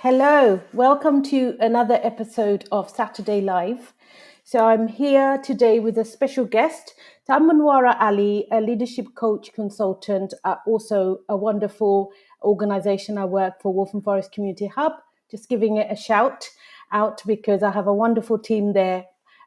Hello, welcome to another episode of Saturday Live. So I'm here today with a special guest, Tamanwara Ali, a leadership coach consultant, also a wonderful organization I work for, Waltham Forest Community Hub. Just giving it a shout out because I have a wonderful team there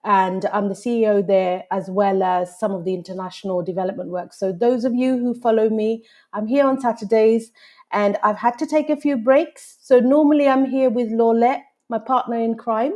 and I'm the CEO there as well as some of the international development work. So those of you who follow me, I'm here on Saturdays and I've had to take a few breaks. So normally I'm here with Laurette, my partner in crime,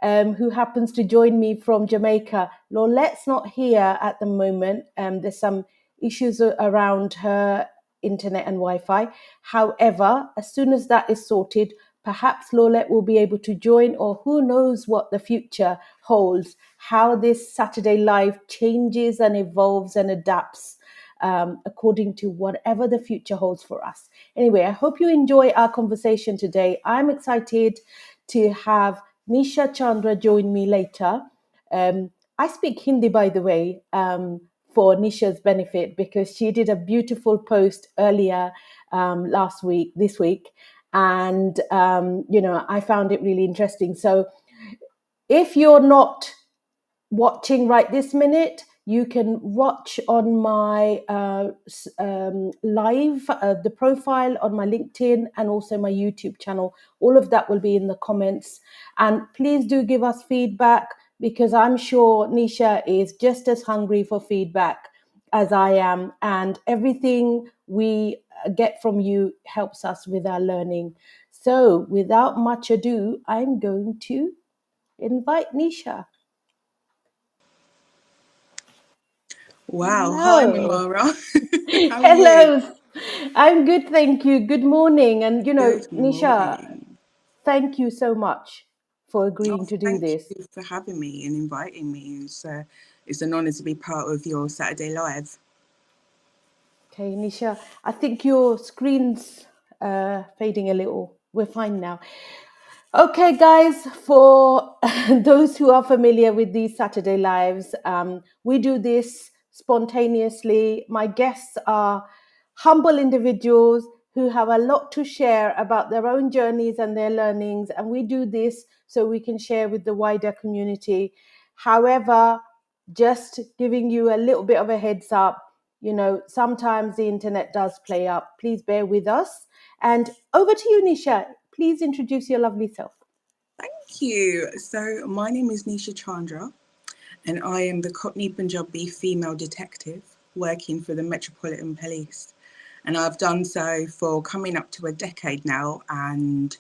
who happens to join me from Jamaica. Laurette's not here at the moment. There's some issues around her internet and Wi-Fi. However, as soon as that is sorted, perhaps Laurette will be able to join, or who knows what the future holds, how this Saturday Live changes and evolves and adapts according to whatever the future holds for us. Anyway, I hope you enjoy our conversation today. I'm excited to have Nisha Chandra join me later. I speak Hindi, by the way, for Nisha's benefit, because she did a beautiful post earlier this week. And, I found it really interesting. So if you're not watching right this minute, you can watch on my live, the profile on my LinkedIn and also my YouTube channel. All of that will be in the comments. And please do give us feedback because I'm sure Nisha is just as hungry for feedback as I am. And everything we get from you helps us with our learning. So without much ado, I'm going to invite Nisha. Wow. Hi, Hello. Manwara. How are you? Hello. I'm good, thank you. Good morning. And, Good Nisha, morning. thank you so much for agreeing Oh, to do thank this. you for having me and inviting me. It's an honor to be part of your Saturday Live. Okay, Nisha, I think your screen's fading a little. We're fine now. Okay, guys, for those who are familiar with these Saturday Lives, we do this spontaneously. My guests are humble individuals who have a lot to share about their own journeys and their learnings, and we do this so we can share with the wider community. However, just giving you a little bit of a heads up, sometimes the internet does play up. Please bear with us. And over to you, Nisha. Please introduce your lovely self. Thank you. So, my name is Nisha Chandra, and I am the Cockney Punjabi female detective working for the Metropolitan Police. And I've done so for coming up to a decade now. And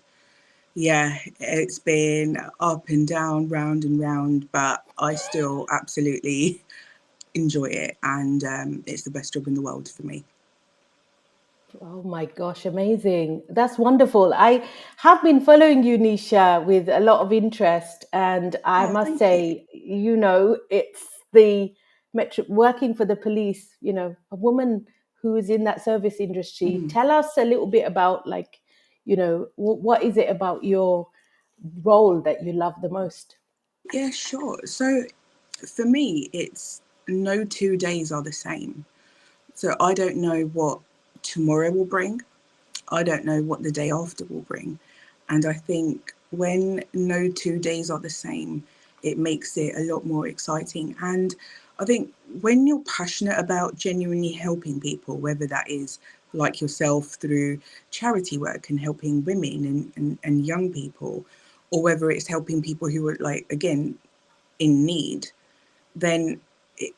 yeah, it's been up and down, round and round, but I still absolutely enjoy it, and it's the best job in the world for me. Oh my gosh, amazing. That's wonderful. I have been following you, Nisha, with a lot of interest. And I Oh, must thank you. say, it's the working for the police, a woman who is in that service industry. Mm. Tell us a little bit about, what is it about your role that you love the most? Yeah, sure. So for me, it's no 2 days are the same. So I don't know what tomorrow will bring. I don't know what the day after will bring. And I think when no 2 days are the same, it makes it a lot more exciting. And I think when you're passionate about genuinely helping people, whether that is like yourself through charity work and helping women and young people, or whether it's helping people who are, like, again, in need, then it,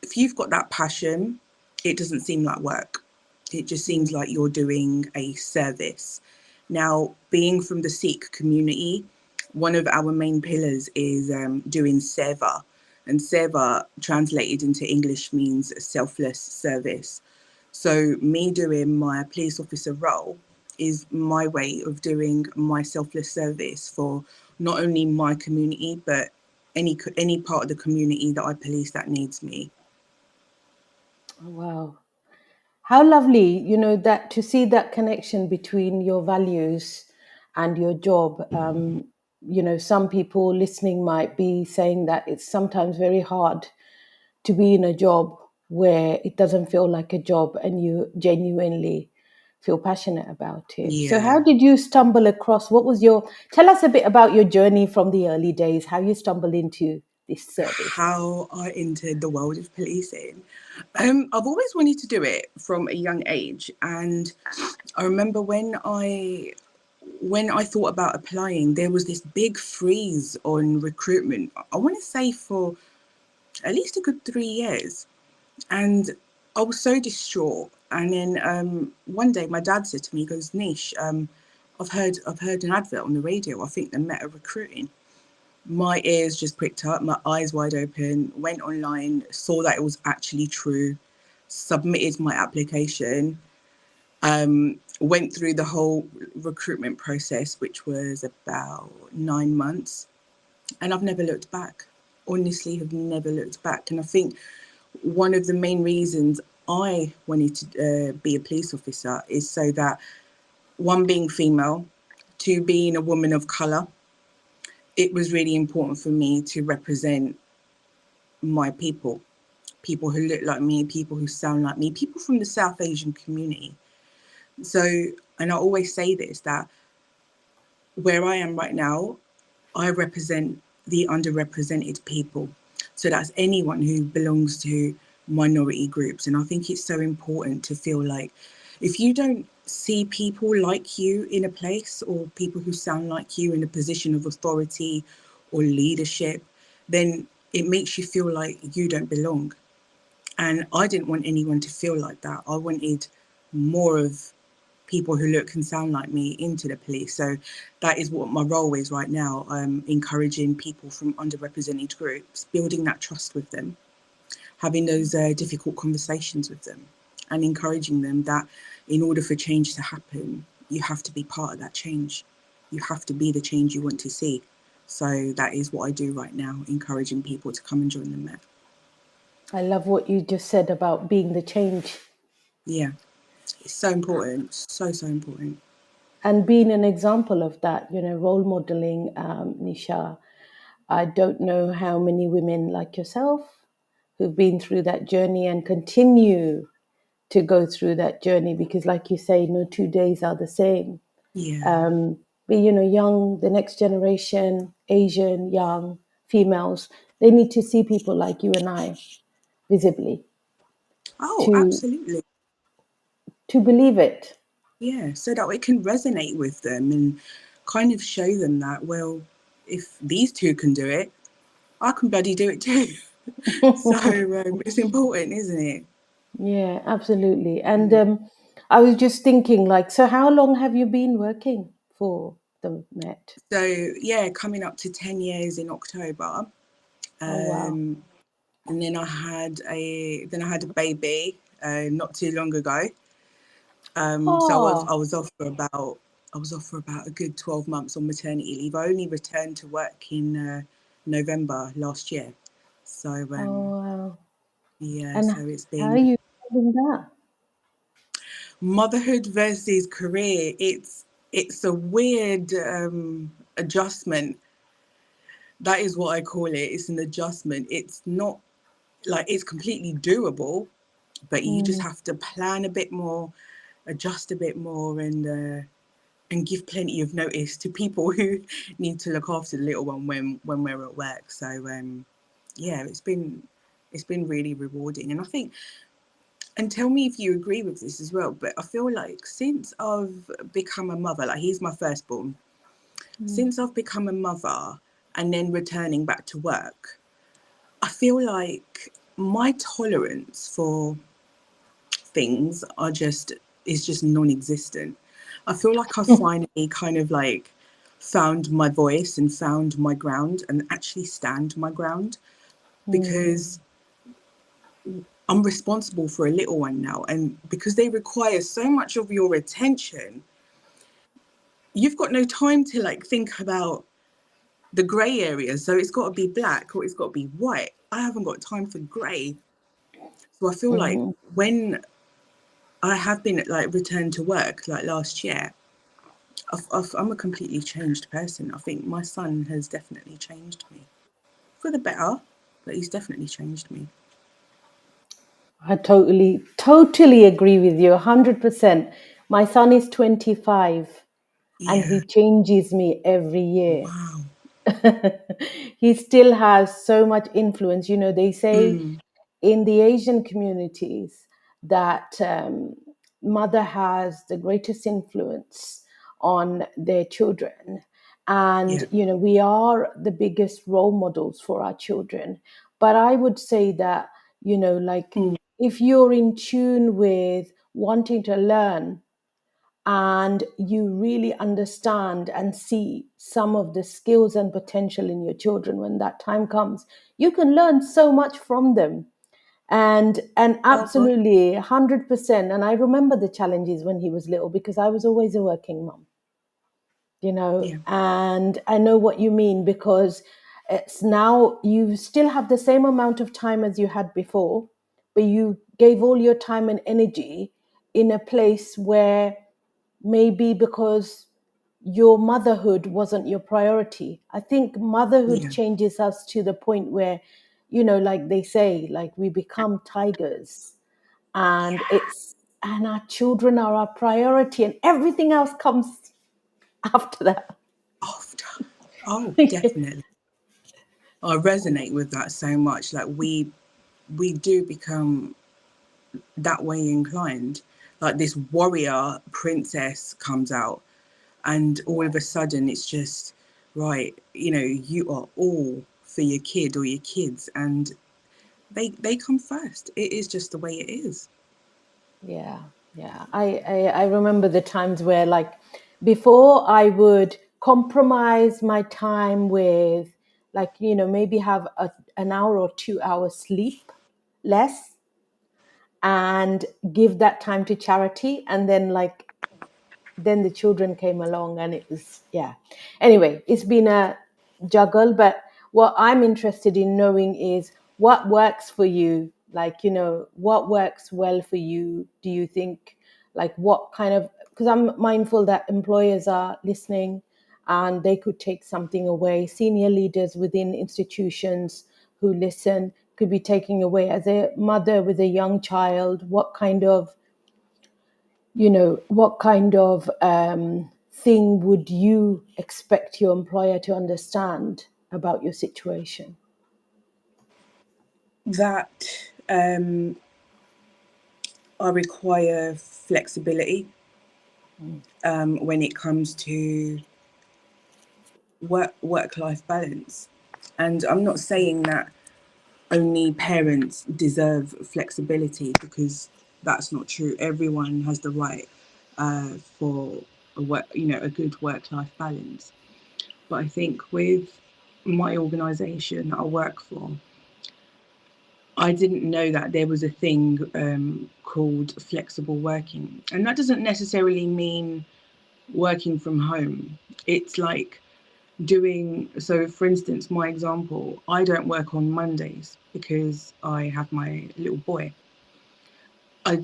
if you've got that passion, it doesn't seem like work. It just seems like you're doing a service. Now, being from the Sikh community, one of our main pillars is doing seva. And seva, translated into English, means selfless service. So, me doing my police officer role is my way of doing my selfless service for not only my community, but any part of the community that I police that needs me. Oh, wow. How lovely, that to see that connection between your values and your job. Some people listening might be saying that it's sometimes very hard to be in a job where it doesn't feel like a job and you genuinely feel passionate about it. So Yeah. how did you stumble across, tell us a bit about your journey from the early days, how you stumbled into this service. How I entered the world of policing. I've always wanted to do it from a young age, and I remember when I thought about applying, there was this big freeze on recruitment. I want to say for at least a good 3 years, and I was so distraught. And then one day, my dad said to me, he goes, "Nish, I've heard an advert on the radio. I think they're Meta recruiting." My ears just pricked up, my eyes wide open, went online, saw that it was actually true, submitted my application, went through the whole recruitment process, which was about 9 months, and I've never looked back. Honestly, have never looked back. And I think one of the main reasons I wanted to be a police officer is so that, one, being female, two, being a woman of colour, it was really important for me to represent my people who look like me, people who sound like me, people from the South Asian community. So, and I always say this, that where I am right now, I represent the underrepresented people. So that's anyone who belongs to minority groups. And I think it's so important to feel like if you don't see people like you in a place, or people who sound like you in a position of authority or leadership, then it makes you feel like you don't belong. And I didn't want anyone to feel like that. I wanted more of people who look and sound like me into the police. So that is what my role is right now, encouraging people from underrepresented groups, building that trust with them, having those difficult conversations with them, and encouraging them that in order for change to happen, you have to be part of that change. You have to be the change you want to see. So that is what I do right now, encouraging people to come and join the Met. I love what you just said about being the change Yeah, it's so important, so, so important. and being an example of that, role modeling, Nisha. I don't know how many women like yourself who've been through that journey and continue to go through that journey, because, like you say, no 2 days are the same. Yeah. But, young, the next generation, Asian, young females, they need to see people like you and I visibly Oh, to absolutely. believe it. Yeah, so that it can resonate with them and kind of show them that, well, if these two can do it, I can bloody do it too. So it's important, isn't it? Yeah, absolutely. And Mm. I was just thinking, like, so how long have you been working for the Met? So yeah, coming up to 10 years in October. Oh, wow. Um, and then I had a baby not too long ago. So Oh, I was off for about a good 12 months on maternity leave. I only returned to work in November last year. So oh, wow. yeah, And so it's how are been you finding that? motherhood versus career. It's a weird adjustment. That is what I call it. It's an adjustment. It's not like it's completely doable, but you just Mm, have to plan a bit more, adjust a bit more, and give plenty of notice to people who need to look after the little one when we're at work. So yeah, it's been really rewarding, and I think, and tell me if you agree with this as well, but I feel like since I've become a mother, like he's my firstborn, mm, since I've become a mother and then returning back to work, I feel like my tolerance for things is just non-existent. I feel like I finally kind of like found my voice and found my ground and actually stand my ground, mm, because I'm responsible for a little one now, and because they require so much of your attention, you've got no time to like think about the grey areas. So it's got to be black or it's got to be white. I haven't got time for grey. So I feel like mm. when I have been like returned to work like last year, I'm a completely changed person. I think my son has definitely changed me for the better, but he's definitely changed me. I totally agree with you 100%. My son is 25 and he Yeah. changes me every year. Wow. He still has so much influence. You know, they say Mm. in the Asian communities that mother has the greatest influence on their children. And, Yeah. you know, we are the biggest role models for our children. But I would say that, you know, like Mm. if you're in tune with wanting to learn and you really understand and see some of the skills and potential in your children when that time comes, you can learn so much from them. And Oh God. absolutely 100%. And I remember the challenges when he was little because I was always a working mom, you know, Yeah. and I know what you mean, because it's now you still have the same amount of time as you had before, but you gave all your time and energy in a place where maybe because your motherhood wasn't your priority. I think motherhood Yeah. changes us to the point where, you know, like they say, like we become tigers, and our children are our priority and everything else comes after that. After. Oh, definitely. I resonate with that so much. Like we do become that way inclined. Like this warrior princess comes out, and all of a sudden it's just right. You know, you are all for your kid or your kids, and they come first. It is just the way it is. Yeah, yeah. I remember the times where, like, before I would compromise my time with, like, you know, maybe have an hour or 2 hours sleep less and give that time to charity. And then, like, then the children came along and it was, yeah. Anyway, it's been a juggle, but what I'm interested in knowing is what works for you. Like, you know, what works well for you? Do you think, like, what kind of, because I'm mindful that employers are listening and they could take something away. Senior leaders within institutions who listen could be taking away. As a mother with a young child, what kind of, you know, what kind of thing would you expect your employer to understand about your situation? That I require flexibility Mm. when it comes to work life balance. And I'm not saying that only parents deserve flexibility, because that's not true. Everyone has the right for a good work life balance. But I think with my organisation that I work for, I didn't know that there was a thing called flexible working, and that doesn't necessarily mean working from home. It's like doing so. For instance, my example, I don't work on Mondays because I have my little boy. I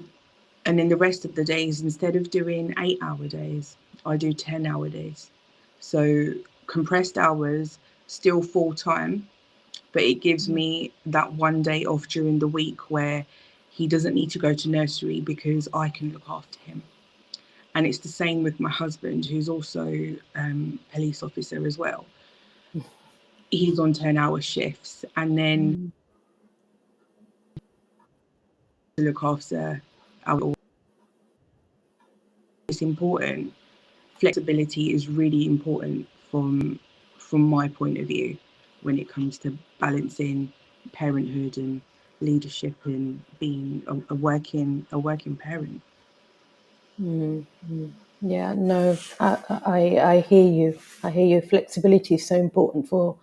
And then the rest of the days, instead of doing 8-hour days, I do 10-hour days. So compressed hours, still full time, but it gives me that one day off during the week where he doesn't need to go to nursery because I can look after him. And it's the same with my husband, who's also police officer as well. He's on 10-hour shifts, and then Mm. to look after our. It's important. Flexibility is really important from my point of view when it comes to balancing parenthood and leadership and being a working parent. Mm. Mm. Yeah, no, I hear you. I hear you. Flexibility is so important for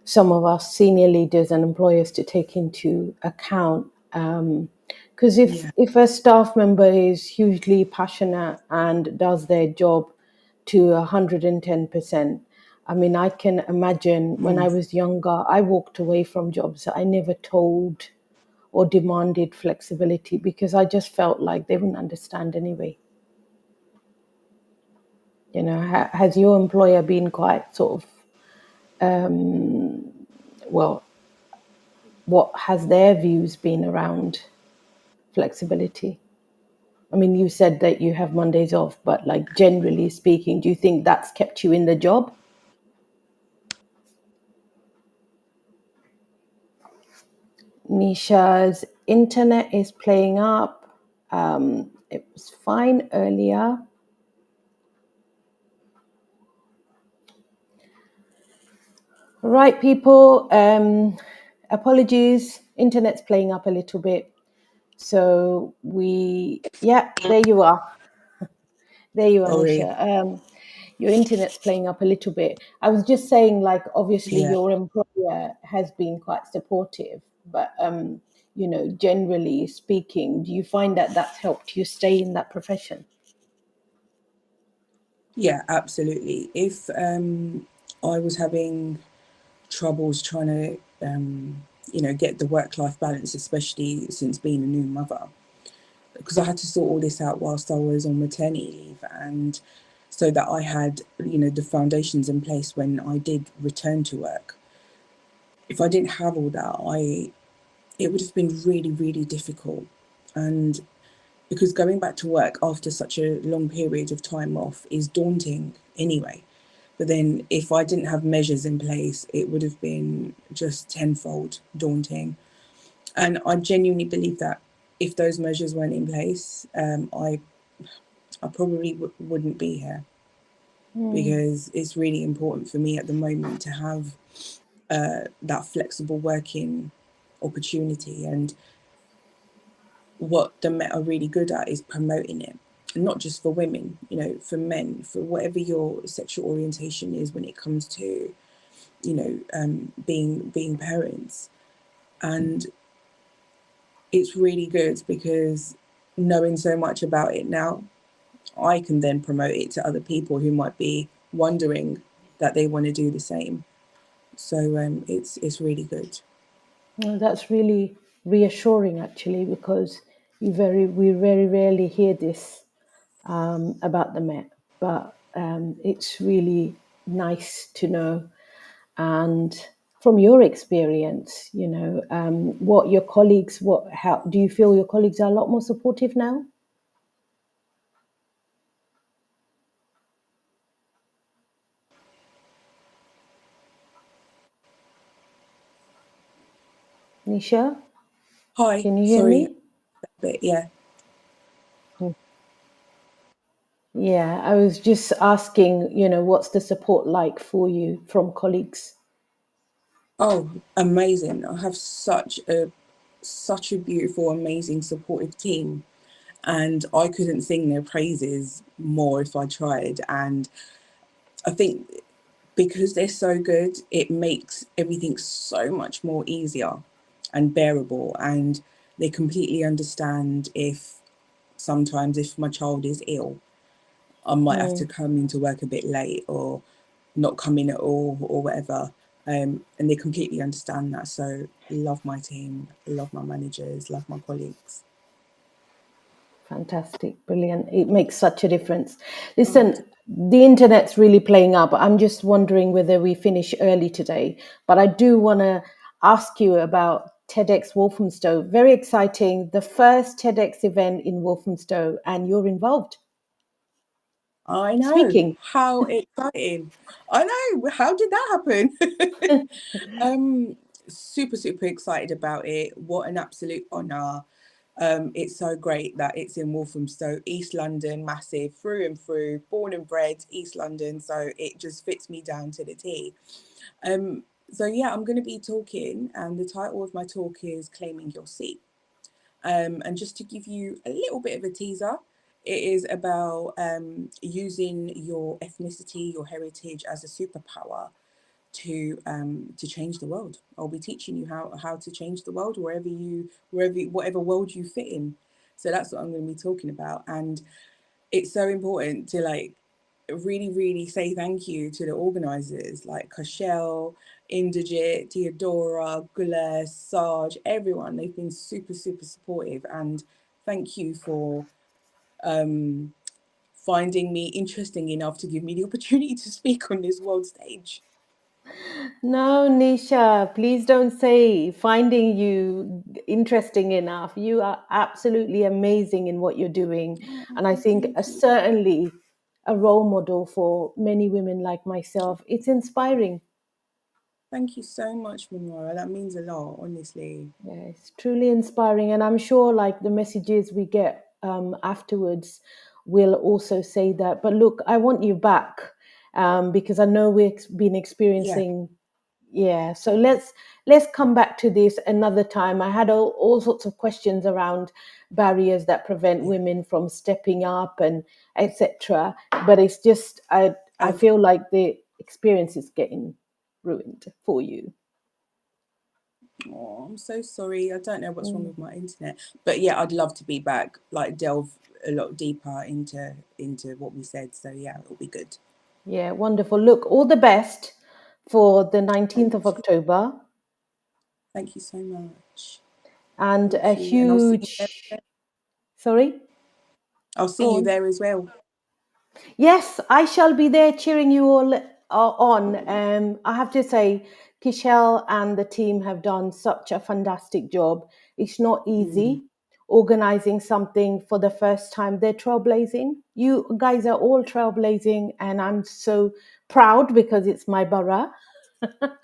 some of our senior leaders and employers to take into account. Because Yeah. if a staff member is hugely passionate and does their job to 110%, I mean, I can imagine when I Mm. was younger, I walked away from jobs that I never told or demanded flexibility because I just felt like they wouldn't understand anyway. You know, has your employer been quite sort of, well, what has their views been around flexibility? I mean, you said that you have Mondays off, but like generally speaking, do you think that's kept you in the job? Nisha's internet is playing up. It was fine earlier. Right, people. Apologies. Internet's playing up a little bit. So yeah, there you are. There you are, Sorry. Nisha. Your internet's playing up a little bit. I was just saying, like, obviously Yeah. your employer has been quite supportive, but generally speaking, do you find that that's helped you stay in that profession? Yeah, absolutely. If I was having troubles trying to, get the work-life balance, especially since being a new mother, because I had to sort all this out whilst I was on maternity leave, and so that I had, the foundations in place when I did return to work. If I didn't have all that, it would have been really, really difficult. And because going back to work after such a long period of time off is daunting anyway. But then if I didn't have measures in place, it would have been just tenfold daunting. And I genuinely believe that if those measures weren't in place, I probably wouldn't be here, Mm, because it's really important for me at the moment to have that flexible working opportunity. And what the Met are really good at is promoting it, and not just for women, for men, for whatever your sexual orientation is when it comes to, being parents. And it's really good because knowing so much about it now, I can then promote it to other people who might be wondering that they want to do the same. So it's really good. well, that's really reassuring, actually, because we very rarely hear this about the Met, but it's really nice to know. And from your experience, what your colleagues, how do you feel your colleagues are a lot more supportive now? Nisha, Hi, can you hear sorry, me? but yeah. Yeah, I was just asking, what's the support like for you from colleagues? Oh, amazing! I have such a beautiful, amazing, supportive team, and I couldn't sing their praises more if I tried. And I think because they're so good, it makes everything so much more easier and bearable. And they completely understand if sometimes if my child is ill, I might have to Mm, come into work a bit late or not come in at all or whatever. And they completely understand that. So love my team, love my managers, love my colleagues. fantastic, brilliant. It makes such a difference. Oh, Listen, the internet's really playing up. I'm just wondering whether we finish early today, but I do want to ask you about TEDx Walthamstow. Very exciting. The first TEDx event in Walthamstow, and you're involved I know. speaking. How exciting. I know. How did that happen? um, super, super excited about it. What an absolute honour. It's so great that it's in Walthamstow, East London, massive, through and through, born and bred East London. So it just fits me down to the T. So yeah, I'm going to be talking, and the title of my talk is Claiming Your Seat. And just to give you a little bit of a teaser, it is about using your ethnicity, your heritage as a superpower to change the world. I'll be teaching you how to change the world whatever world you fit in. So that's what I'm going to be talking about, and it's so important to like really, really say thank you to the organisers like Kashel, Inderjit, Theodora, Gules, Sarge, everyone. They've been super, super supportive, and thank you for um, finding me interesting enough to give me the opportunity to speak on this world stage. No, Nisha, please don't say finding you interesting enough. You are absolutely amazing in what you're doing. Oh, And I think thank you. certainly a role model for many women like myself. It's inspiring. Thank you so much, Memora. That means a lot, honestly. Yeah, it's truly inspiring. And I'm sure like the messages we get afterwards will also say that. But look, I want you back because I know been Yeah, experiencing. Yeah, so let's come back to this another time. I had all sorts of questions around barriers that prevent yeah. women from stepping up and etc. But it's just I Okay. feel like the experience is getting ruined for you. Oh, I'm so sorry. I don't know what's wrong Mm. with my internet. But yeah, I'd love to be back, like delve a lot deeper into what we said. So yeah, it'll be good. Yeah, wonderful. Look, all the best for the 19th Thank of you. October Thank you so much. and a Thank you. And I'll see you there. huge, sorry, I'll see go you on. there as well. Yes, I shall be there cheering you all on. I have to say, Kishel and the team have done such a fantastic job. It's not Mm, easy organizing something for the first time. They're trailblazing. You guys are all trailblazing, and I'm so proud because it's my borough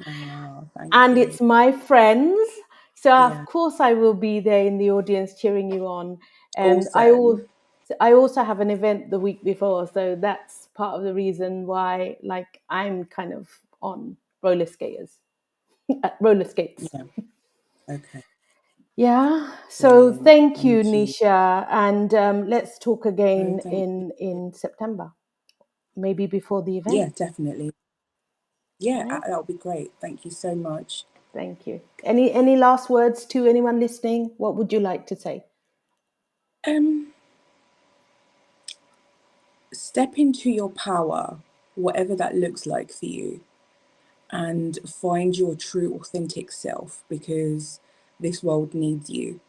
oh, thank and you. it's my friends. So of Yeah, course I will be there in the audience cheering you on. And awesome. I also have an event the week before, so that's part of the reason why like I'm kind of on roller skates. Yeah, okay. Yeah. So Brilliant. thank you, Thank you. Nisha, and let's talk Oh, again thank you. in September, maybe before the event. Yeah, definitely. Yeah, Right. that would be great. Thank you so much. Thank you. Any last words to anyone listening? What would you like to say? Um, Step into your power, whatever that looks like for you, and find your true, authentic self because this world needs you.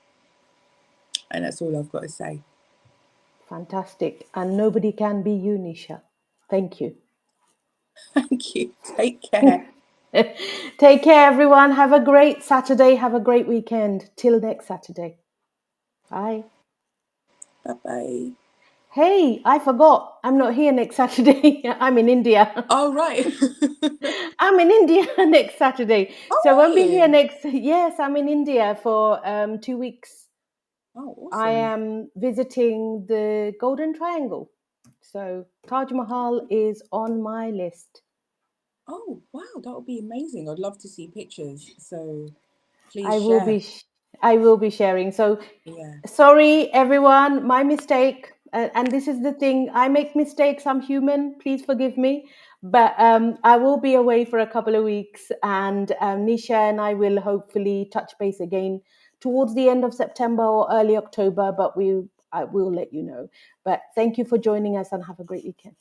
And that's all I've got to say. Fantastic. And nobody can be you, Nisha. Thank you. Thank you. Take care. Take care, everyone. Have a great Saturday. Have a great weekend. Till next Saturday. Bye. Bye bye. Hey, I forgot. I'm not here next Saturday. I'm in India. Oh, right. I'm in India next Saturday. Oh, So I won't are be here you? next. Yes, I'm in India for 2 weeks. Oh, I awesome. am visiting the Golden Triangle. So Taj Mahal is on my list. Oh, wow. That would be amazing. I'd love to see pictures. So please I will share. be I will be sharing. So Yeah. sorry everyone, my mistake. And this is the thing, I make mistakes. I'm human. Please forgive me. But I will be away for a couple of weeks, and Nisha and I will hopefully touch base again towards the end of September or early October. But I will let you know. But thank you for joining us, and have a great weekend.